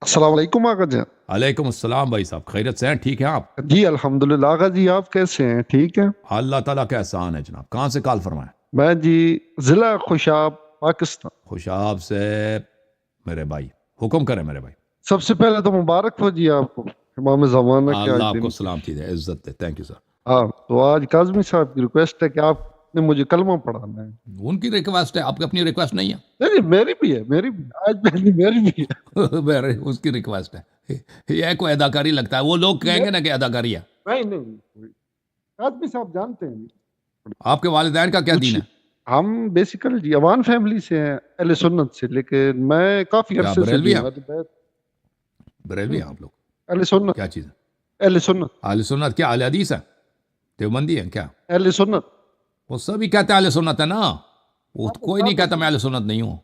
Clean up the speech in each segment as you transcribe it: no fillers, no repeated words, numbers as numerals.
السلام علیکم آقا جان۔ علیکم السلام بھائی صاحب، خیریت سے ہیں؟ ٹھیک ہیں آپ؟ جی الحمدللہ آقا جی، آپ کیسے ہیں؟ ٹھیک ہیں؟ اللہ تعالیٰ کا احسان ہے جناب۔ کہاں سے کال فرمائیں؟ میں جی ضلع خوشاب پاکستان۔ خوشاب سے میرے بھائی، حکم کریں میرے بھائی۔ سب سے پہلے تو مبارک ہو جی آپ کو امام زمانہ کے اللہ آج آپ کو دن۔ سلامتی دے، عزت دے۔ Thank you sir. ہاں تو آج کاظمی صاحب کی ریکویسٹ ہے کہ آپ نے مجھے کلمہ پڑھانا ہے۔ ان کی ریکویسٹ ہے، آپ کی اپنی ریکویسٹ نہیں نہیں میری بھی ہے، میری بھی آج پہلی میری بھی ہے۔ ہے میرے اس کی ریکویسٹ ہے۔ یہ کوئی اداکاری لگتا ہے، وہ لوگ کہیں گے نا کہ اداکاری ہے۔ نہیں کاظمی صاحب جانتے ہیں آپ کے والدین کا کیا دین ہے؟ ہم بیسیکل جی عوان فیملی سے ہیں، اہل سنت سے، لیکن میں کافی کیا عرصے سے بریلوی ہیں؟ جو بریلوی ہیں آپ لوگ؟ اہل سنت، کیا چیز ہے؟ اہل سنت، اہل سنت کیا اہل حدیث ہے؟ دیوبندی ہیں کیا؟ اہل سنت۔ وہ سبھی کہتے ہیں اہل سنت ہے نا، وہ کوئی نہیں کہتا میں اہل سنت نہیں ہوں۔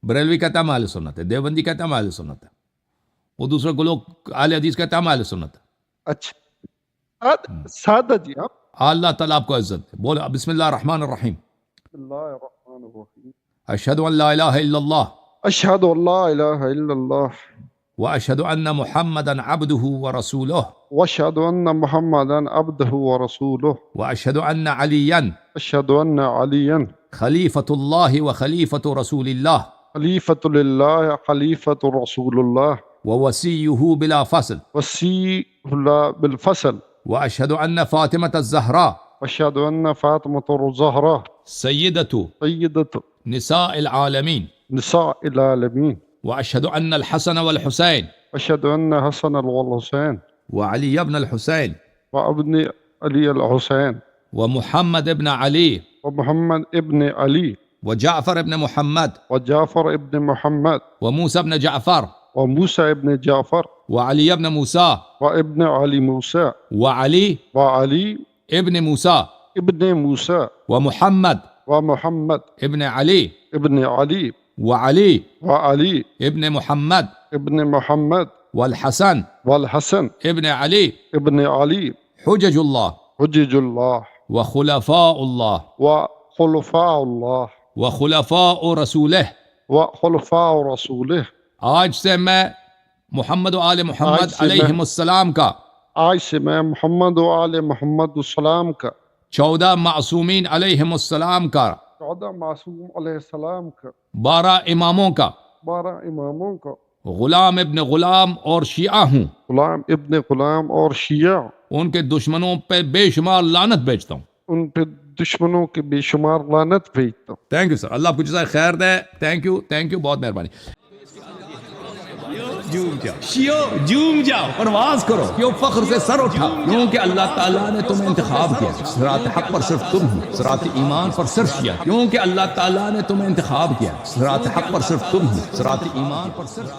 بریلوی کہتا ہے میں اہل سنت ہے، دیوبندی کہتا ہے میں اہل سنت ہے، وہ دوسرے کو لوگ اہل حدیث کہتا ہے میں اہل سنت ہے۔ اچھا سادہ جی آپ۔ اللہ تعالیٰ آپ کو عزت دے۔ بولو بسم اللہ الرحمن الرحیم۔ بسم اللہ الرحمن الرحیم۔ اشہد ان لا الہ الا اللہ اشہد ان لا الہ الا اللہ واشہد ان محمدا عبدہ ورسولہ واشہد ان محمدا عبدہ ورسولہ واشہد ان علیا اشہد ان علیا خلیفۃ اللہ وخلیفۃ رسول اللہ خلیفۃ للہ خلیفۃ رسول اللہ ووسیہ بلا فصل وسیع اللہ بالفصل واشہد ان فاطمۃ الزہراء واشہد ان فاطمۃ الزہراء سیدۃ سیدۃ نساء العالمین نساء العالمین واشہد ان الحسن والحسین اشہد ان حسن والحسین وعلی ابن الحسین وابن علی الحسین ومحمد ابن علی ومحمد ابن علی وجعفر ابن محمد وجعفر ابن محمد وموسى ابن جعفر وموسى ابن جعفر وعلي ابن موسى وابن علي موسى وعلي وعلي ابن موسى ابن موسى ومحمد ومحمد ابن علي ابن علي وعلي وعلي ابن محمد ابن محمد والحسن والحسن ابن علي ابن علي حجج الله حجج الله وخلفاء الله وخلفاء الله وخلفاء رسوله وخلفاء رسوله۔ آج سے میں محمد و آل محمد علیہم السلام کا آج سے میں محمد و آل محمد السلام کا 14 معصومین علیہم السلام کا 14 معصوم علیہ السلام کا 12 اماموں کا 12 اماموں کا غلام ابن غلام اور شیعہ ہوں، غلام ابن غلام اور شیعہ، ان کے دشمنوں پہ بے شمار لعنت بھیجتا ہوں۔ ان پہ دشمنوں کے بے شمار لعنت بھیجتا ہوں۔ تھینک یو سر، اللہ آپ کو جزائے خیر دے۔ تھینک یو، بہت مہربانی۔ جوم جاؤ، پرواز کرو، کیوں فخر سے سر اٹھا، کیونکہ اللہ تعالیٰ نے تمہیں انتخاب کیا۔ صراط حق پر صرف تم ہو، صراط ایمان پر صرف کیا، کیونکہ اللہ تعالیٰ نے تمہیں انتخاب کیا۔ صراط حق پر صرف تم ہو، صراط ایمان پر صرف